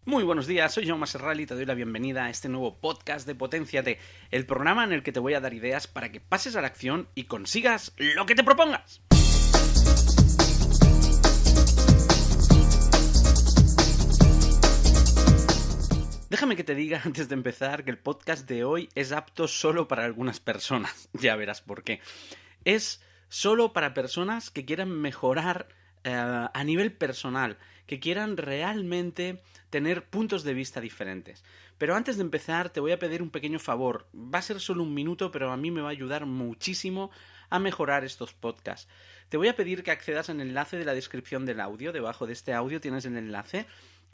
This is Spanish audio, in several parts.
Muy buenos días, soy Jaume Serral y te doy la bienvenida a este nuevo podcast de Potenciate, el programa en el que te voy a dar ideas para que pases a la acción y consigas lo que te propongas. Déjame que te diga antes de empezar que el podcast de hoy es apto solo para algunas personas, ya verás por qué. Es solo para personas que quieran mejorar a nivel personal, que quieran realmente tener puntos de vista diferentes. Pero antes de empezar te voy a pedir un pequeño favor. Va a ser solo un minuto, pero a mí me va a ayudar muchísimo a mejorar estos podcasts. Te voy a pedir que accedas al enlace de la descripción del audio. Debajo de este audio tienes el enlace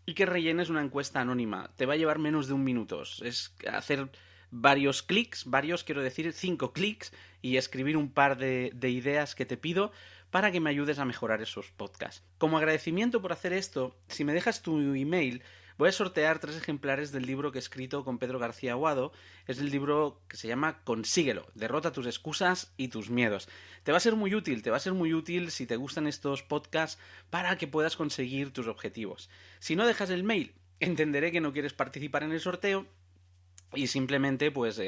y que rellenes una encuesta anónima. Te va a llevar menos de un minuto. Es hacer varios clics, quiero decir 5 clics, y escribir un par de ideas que te pido para que me ayudes a mejorar esos podcasts. Como agradecimiento por hacer esto, si me dejas tu email, voy a sortear 3 ejemplares del libro que he escrito con Pedro García Aguado. Es el libro que se llama Consíguelo, derrota tus excusas y tus miedos. Te va a ser muy útil si te gustan estos podcasts para que puedas conseguir tus objetivos. Si no dejas el mail, entenderé que no quieres participar en el sorteo y simplemente pues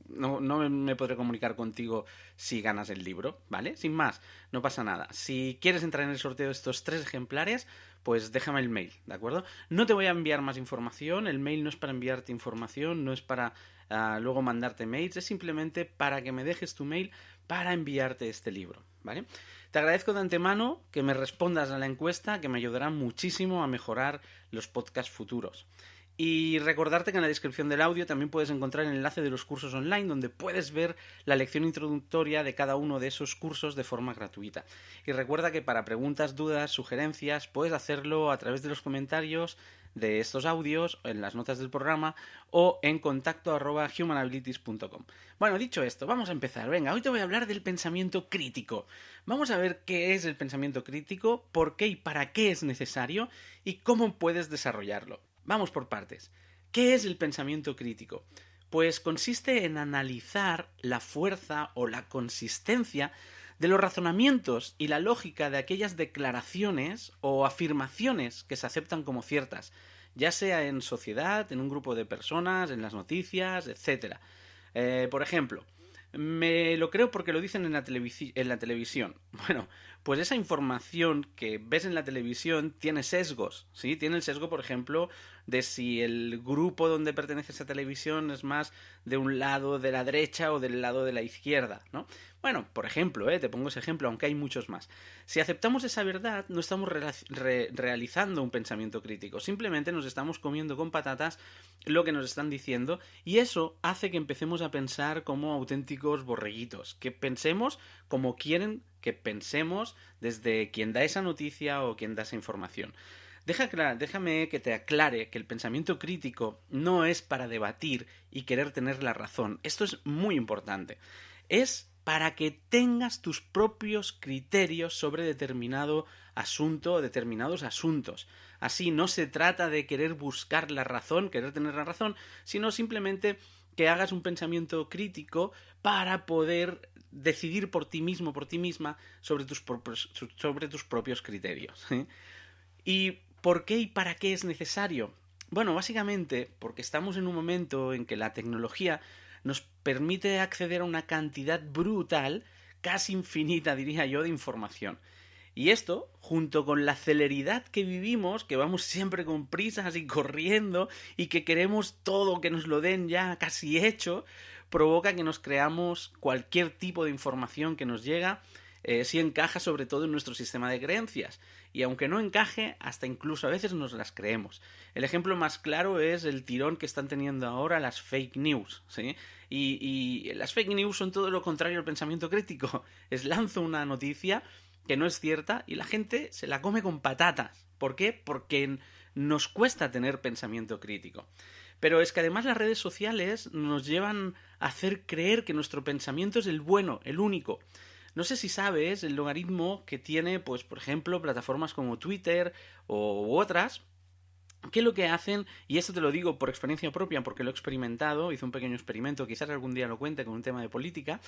no me podré comunicar contigo si ganas el libro, ¿vale? Sin más, no pasa nada. Si quieres entrar en el sorteo de estos 3 ejemplares, pues déjame el mail, ¿de acuerdo? No te voy a enviar más información, el mail no es para enviarte información, no es para luego mandarte mails, es simplemente para que me dejes tu mail para enviarte este libro, ¿vale? Te agradezco de antemano que me respondas a la encuesta, que me ayudará muchísimo a mejorar los podcasts futuros. Y recordarte que en la descripción del audio también puedes encontrar el enlace de los cursos online donde puedes ver la lección introductoria de cada uno de esos cursos de forma gratuita. Y recuerda que para preguntas, dudas, sugerencias, puedes hacerlo a través de los comentarios de estos audios, en las notas del programa o en contacto@humanabilities.com. Bueno, dicho esto, vamos a empezar. Venga, hoy te voy a hablar del pensamiento crítico. Vamos a ver qué es el pensamiento crítico, por qué y para qué es necesario y cómo puedes desarrollarlo. Vamos por partes. ¿Qué es el pensamiento crítico? Pues consiste en analizar la fuerza o la consistencia de los razonamientos y la lógica de aquellas declaraciones o afirmaciones que se aceptan como ciertas, ya sea en sociedad, en un grupo de personas, en las noticias, etc. Por ejemplo, me lo creo porque lo dicen en la televisión. Bueno, pues esa información que ves en la televisión tiene sesgos, ¿sí? Tiene el sesgo, por ejemplo, de si el grupo donde pertenece a esa televisión es más de un lado de la derecha o del lado de la izquierda, ¿no? Bueno, por ejemplo, te pongo ese ejemplo, aunque hay muchos más. Si aceptamos esa verdad, no estamos realizando un pensamiento crítico, simplemente nos estamos comiendo con patatas lo que nos están diciendo y eso hace que empecemos a pensar como auténticos borreguitos, que pensemos como quieren que pensemos desde quien da esa noticia o quien da esa información. Déjame que te aclare que el pensamiento crítico no es para debatir y querer tener la razón. Esto es muy importante. Es para que tengas tus propios criterios sobre determinado asunto o determinados asuntos. Así no se trata de querer buscar la razón, querer tener la razón, sino simplemente que hagas un pensamiento crítico para poder decidir por ti mismo, por ti misma, sobre tus propios criterios. ¿Y por qué y para qué es necesario? Bueno, básicamente porque estamos en un momento en que la tecnología nos permite acceder a una cantidad brutal, casi infinita, diría yo, de información. Y esto, junto con la celeridad que vivimos, que vamos siempre con prisas y corriendo, y que queremos todo que nos lo den ya casi hecho, provoca que nos creamos cualquier tipo de información que nos llega, si encaja sobre todo en nuestro sistema de creencias. Y aunque no encaje, hasta incluso a veces nos las creemos. El ejemplo más claro es el tirón que están teniendo ahora las fake news, ¿sí? Y las fake news son todo lo contrario al pensamiento crítico. Es lanzo una noticia que no es cierta y la gente se la come con patatas. ¿Por qué? Porque nos cuesta tener pensamiento crítico. Pero es que además las redes sociales nos llevan a hacer creer que nuestro pensamiento es el bueno, el único. No sé si sabes el logaritmo que tiene, pues, por ejemplo, plataformas como Twitter u otras, que lo que hacen, y esto te lo digo por experiencia propia porque lo he experimentado, hice un pequeño experimento, quizás algún día lo cuente con un tema de política,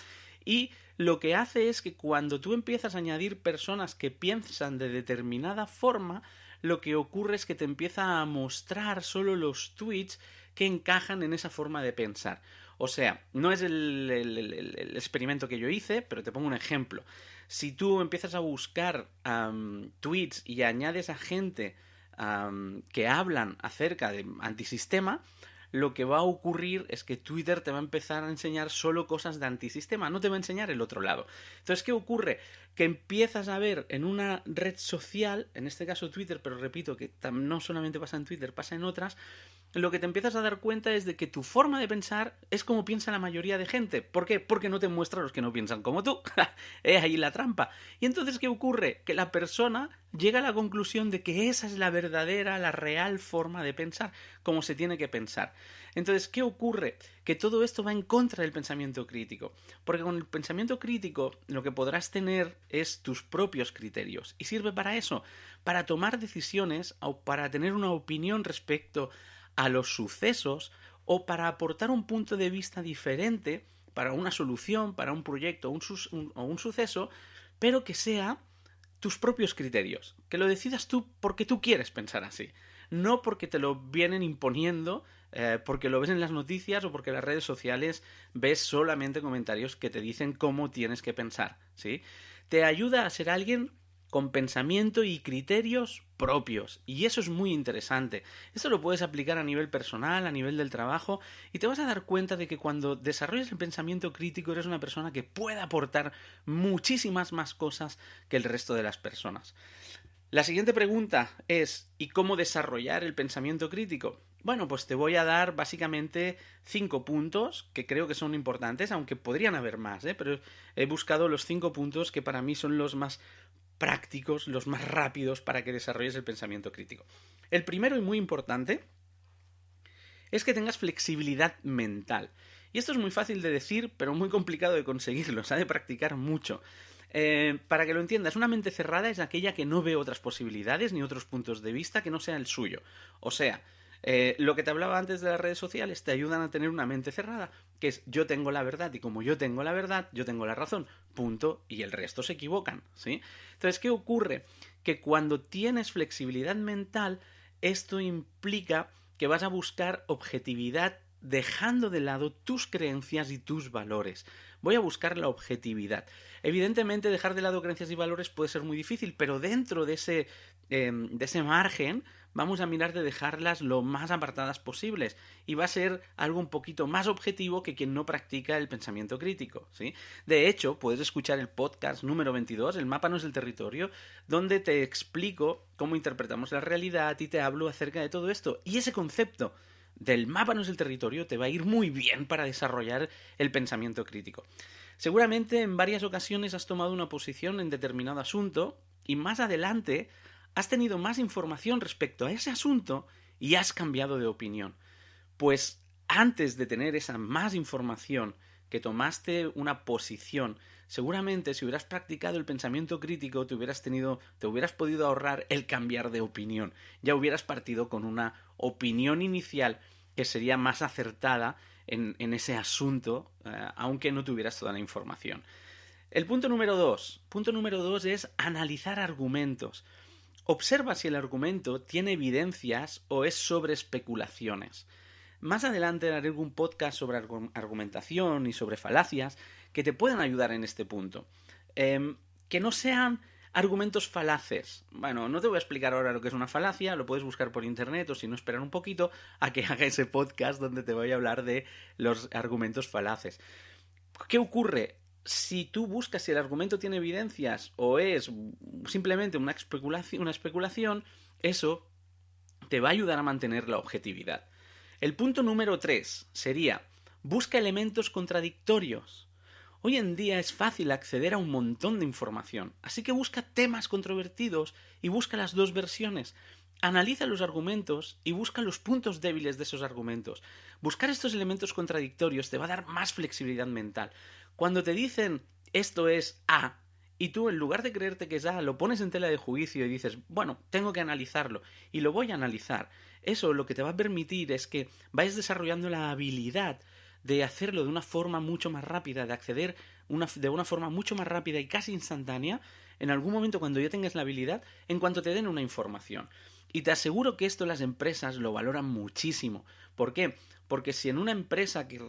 y lo que hace es que cuando tú empiezas a añadir personas que piensan de determinada forma, lo que ocurre es que te empieza a mostrar solo los tweets que encajan en esa forma de pensar. O sea, no es el experimento que yo hice, pero te pongo un ejemplo. Si tú empiezas a buscar tweets y añades a gente que hablan acerca de antisistema, lo que va a ocurrir es que Twitter te va a empezar a enseñar solo cosas de antisistema, no te va a enseñar el otro lado. Entonces, ¿qué ocurre? Que empiezas a ver en una red social, en este caso Twitter, pero repito que no solamente pasa en Twitter, pasa en otras, lo que te empiezas a dar cuenta es de que tu forma de pensar es como piensa la mayoría de gente. ¿Por qué? Porque no te muestra a los que no piensan como tú. Es ahí la trampa. Y entonces, ¿qué ocurre? Que la persona llega a la conclusión de que esa es la verdadera, la real forma de pensar, como se tiene que pensar. Entonces, ¿qué ocurre? Que todo esto va en contra del pensamiento crítico. Porque con el pensamiento crítico lo que podrás tener es tus propios criterios. Y sirve para eso, para tomar decisiones o para tener una opinión respecto a los sucesos o para aportar un punto de vista diferente para una solución, para un proyecto o un suceso, pero que sea tus propios criterios, que lo decidas tú porque tú quieres pensar así, no porque te lo vienen imponiendo, porque lo ves en las noticias o porque en las redes sociales ves solamente comentarios que te dicen cómo tienes que pensar, ¿sí? Te ayuda a ser alguien con pensamiento y criterios propios. Y eso es muy interesante. Esto lo puedes aplicar a nivel personal, a nivel del trabajo, y te vas a dar cuenta de que cuando desarrollas el pensamiento crítico eres una persona que puede aportar muchísimas más cosas que el resto de las personas. La siguiente pregunta es, ¿y cómo desarrollar el pensamiento crítico? Bueno, pues te voy a dar básicamente 5 puntos que creo que son importantes, aunque podrían haber más, pero he buscado los 5 puntos que para mí son los más prácticos, los más rápidos para que desarrolles el pensamiento crítico. El primero y muy importante es que tengas flexibilidad mental. Y esto es muy fácil de decir, pero muy complicado de conseguirlo, se ha de practicar mucho. Para que lo entiendas, una mente cerrada es aquella que no ve otras posibilidades ni otros puntos de vista que no sea el suyo. O sea, lo que te hablaba antes de las redes sociales te ayudan a tener una mente cerrada, que es yo tengo la verdad y como yo tengo la verdad, yo tengo la razón, punto, y el resto se equivocan, ¿sí? Entonces, ¿qué ocurre? Que cuando tienes flexibilidad mental, esto implica que vas a buscar objetividad dejando de lado tus creencias y tus valores. Voy a buscar la objetividad. Evidentemente, dejar de lado creencias y valores puede ser muy difícil, pero dentro de ese margen vamos a mirar de dejarlas lo más apartadas posibles y va a ser algo un poquito más objetivo que quien no practica el pensamiento crítico, ¿sí? De hecho, puedes escuchar el podcast número 22, El mapa no es el territorio, donde te explico cómo interpretamos la realidad y te hablo acerca de todo esto. Y ese concepto del mapa no es el territorio te va a ir muy bien para desarrollar el pensamiento crítico. Seguramente en varias ocasiones has tomado una posición en determinado asunto y más adelante has tenido más información respecto a ese asunto y has cambiado de opinión. Pues antes de tener esa más información que tomaste una posición, seguramente si hubieras practicado el pensamiento crítico te hubieras podido ahorrar el cambiar de opinión. Ya hubieras partido con una opinión inicial que sería más acertada en ese asunto, aunque no tuvieras toda la información. El punto número 2. Punto número 2 es analizar argumentos. Observa si el argumento tiene evidencias o es sobre especulaciones. Más adelante haré un podcast sobre argumentación y sobre falacias que te puedan ayudar en este punto. Que no sean argumentos falaces. Bueno, no te voy a explicar ahora lo que es una falacia, lo puedes buscar por internet o si no esperar un poquito a que haga ese podcast donde te voy a hablar de los argumentos falaces. ¿Qué ocurre? Si tú buscas si el argumento tiene evidencias o es simplemente una especulación, eso te va a ayudar a mantener la objetividad. El punto número 3 sería, busca elementos contradictorios. Hoy en día es fácil acceder a un montón de información, así que busca temas controvertidos y busca las dos versiones. Analiza los argumentos y busca los puntos débiles de esos argumentos. Buscar estos elementos contradictorios te va a dar más flexibilidad mental. Cuando te dicen esto es A y tú en lugar de creerte que es A lo pones en tela de juicio y dices, bueno, tengo que analizarlo y lo voy a analizar. Eso lo que te va a permitir es que vayas desarrollando la habilidad de hacerlo de una forma mucho más rápida, de acceder de una forma mucho más rápida y casi instantánea en algún momento cuando ya tengas la habilidad en cuanto te den una información. Y te aseguro que esto las empresas lo valoran muchísimo. ¿Por qué? Porque si en una empresa que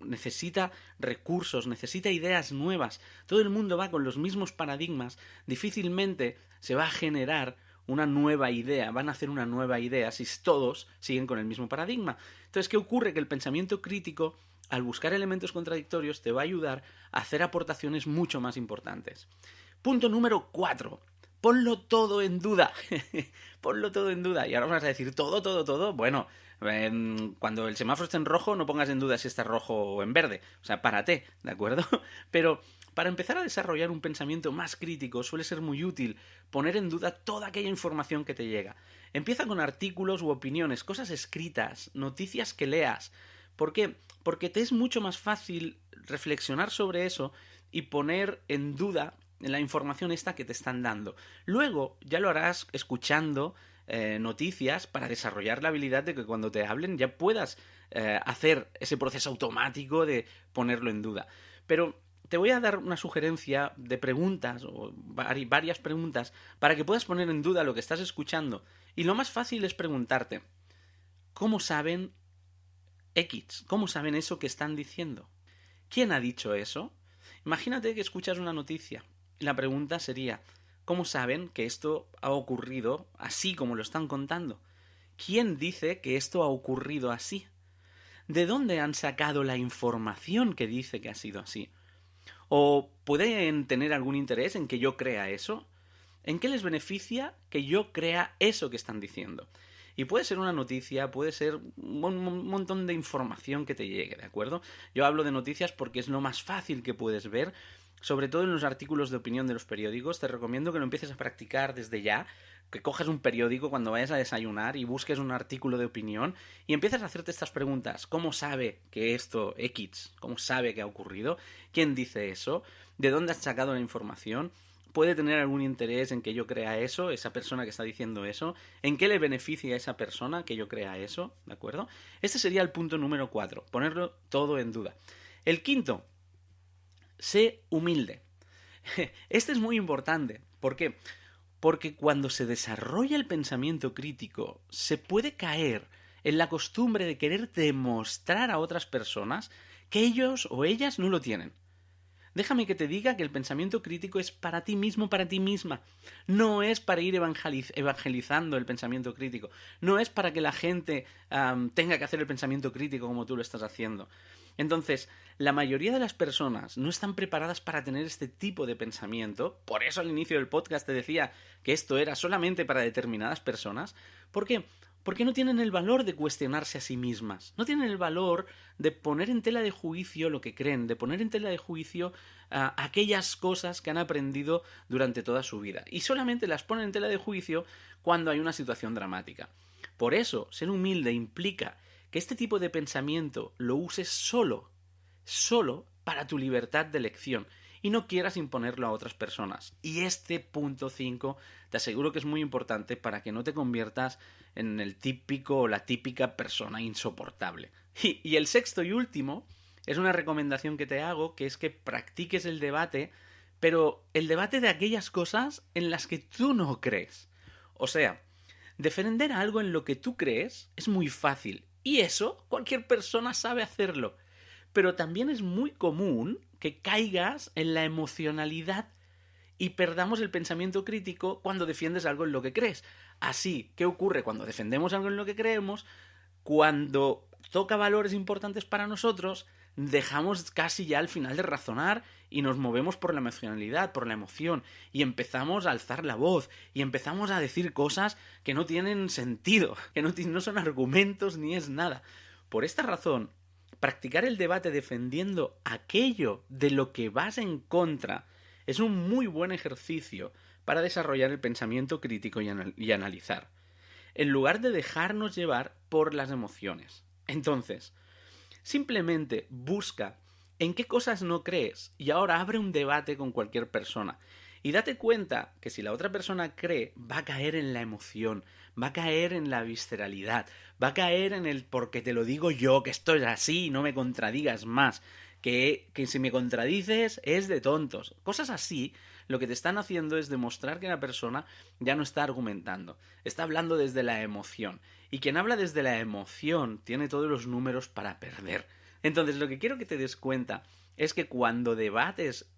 necesita recursos, necesita ideas nuevas, todo el mundo va con los mismos paradigmas, difícilmente se va a generar una nueva idea, van a hacer una nueva idea si todos siguen con el mismo paradigma. Entonces, ¿qué ocurre? Que el pensamiento crítico, al buscar elementos contradictorios, te va a ayudar a hacer aportaciones mucho más importantes. Punto número 4. Ponlo todo en duda. Ponlo todo en duda. Y ahora vas a decir, todo. Bueno, cuando el semáforo esté en rojo, no pongas en duda si está rojo o en verde. O sea, párate, ¿de acuerdo? Pero para empezar a desarrollar un pensamiento más crítico suele ser muy útil poner en duda toda aquella información que te llega. Empieza con artículos u opiniones, cosas escritas, noticias que leas. ¿Por qué? Porque te es mucho más fácil reflexionar sobre eso y poner en duda la información esta que te están dando. Luego ya lo harás escuchando noticias para desarrollar la habilidad de que cuando te hablen ya puedas hacer ese proceso automático de ponerlo en duda. Pero te voy a dar una sugerencia de preguntas, o varias preguntas, para que puedas poner en duda lo que estás escuchando. Y lo más fácil es preguntarte, ¿cómo saben X? ¿Cómo saben eso que están diciendo? ¿Quién ha dicho eso? Imagínate que escuchas una noticia. La pregunta sería, ¿cómo saben que esto ha ocurrido así como lo están contando? ¿Quién dice que esto ha ocurrido así? ¿De dónde han sacado la información que dice que ha sido así? ¿O pueden tener algún interés en que yo crea eso? ¿En qué les beneficia que yo crea eso que están diciendo? Y puede ser una noticia, puede ser un montón de información que te llegue, ¿de acuerdo? Yo hablo de noticias porque es lo más fácil que puedes ver, sobre todo en los artículos de opinión de los periódicos. Te recomiendo que lo empieces a practicar desde ya, que cojas un periódico cuando vayas a desayunar y busques un artículo de opinión y empieces a hacerte estas preguntas. ¿Cómo sabe que esto X? ¿Cómo sabe que ha ocurrido? ¿Quién dice eso? ¿De dónde has sacado la información? ¿Puede tener algún interés en que yo crea eso, esa persona que está diciendo eso? ¿En qué le beneficia a esa persona que yo crea eso? ¿De acuerdo? Este sería el punto número 4, ponerlo todo en duda. El quinto, sé humilde. Este es muy importante. ¿Por qué? Porque cuando se desarrolla el pensamiento crítico, se puede caer en la costumbre de querer demostrar a otras personas que ellos o ellas no lo tienen. Déjame que te diga que el pensamiento crítico es para ti mismo, para ti misma. No es para ir evangelizando el pensamiento crítico. No es para que la gente tenga que hacer el pensamiento crítico como tú lo estás haciendo. Entonces, la mayoría de las personas no están preparadas para tener este tipo de pensamiento. Por eso al inicio del podcast te decía que esto era solamente para determinadas personas. ¿Por qué? Porque no tienen el valor de cuestionarse a sí mismas. No tienen el valor de poner en tela de juicio lo que creen, de poner en tela de juicio aquellas cosas que han aprendido durante toda su vida. Y solamente las ponen en tela de juicio cuando hay una situación dramática. Por eso, ser humilde implica que este tipo de pensamiento lo uses solo para tu libertad de elección y no quieras imponerlo a otras personas. Y este punto 5 te aseguro que es muy importante para que no te conviertas en el típico o la típica persona insoportable. Y el sexto y último es una recomendación que te hago, que es que practiques el debate, pero el debate de aquellas cosas en las que tú no crees. O sea, defender algo en lo que tú crees es muy fácil. Y eso cualquier persona sabe hacerlo. Pero también es muy común que caigas en la emocionalidad y perdamos el pensamiento crítico cuando defiendes algo en lo que crees. Así, ¿qué ocurre cuando defendemos algo en lo que creemos? Cuando toca valores importantes para nosotros, dejamos casi ya al final de razonar y nos movemos por la emocionalidad, por la emoción, y empezamos a alzar la voz, y empezamos a decir cosas que no tienen sentido, que no son argumentos ni es nada. Por esta razón, practicar el debate defendiendo aquello de lo que vas en contra es un muy buen ejercicio para desarrollar el pensamiento crítico y analizar, en lugar de dejarnos llevar por las emociones. Entonces, simplemente busca en qué cosas no crees y ahora abre un debate con cualquier persona. Y date cuenta que si la otra persona cree, va a caer en la emoción, va a caer en la visceralidad, va a caer en el porque te lo digo yo, que esto es así, no me contradigas más, que si me contradices es de tontos. Cosas así lo que te están haciendo es demostrar que la persona ya no está argumentando, está hablando desde la emoción. Y quien habla desde la emoción tiene todos los números para perder. Entonces, lo que quiero que te des cuenta es que cuando debates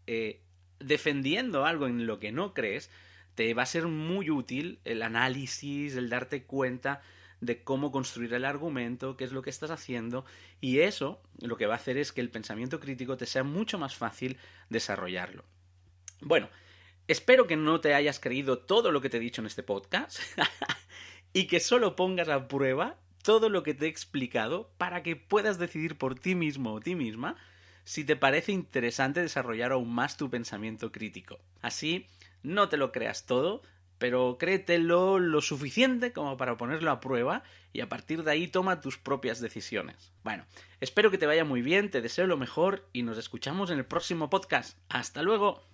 defendiendo algo en lo que no crees, te va a ser muy útil el análisis, el darte cuenta de cómo construir el argumento, qué es lo que estás haciendo, y eso lo que va a hacer es que el pensamiento crítico te sea mucho más fácil desarrollarlo. Bueno, espero que no te hayas creído todo lo que te he dicho en este podcast y que solo pongas a prueba todo lo que te he explicado para que puedas decidir por ti mismo o ti misma si te parece interesante desarrollar aún más tu pensamiento crítico. Así, no te lo creas todo, pero créetelo lo suficiente como para ponerlo a prueba y a partir de ahí toma tus propias decisiones. Bueno, espero que te vaya muy bien, te deseo lo mejor y nos escuchamos en el próximo podcast. ¡Hasta luego!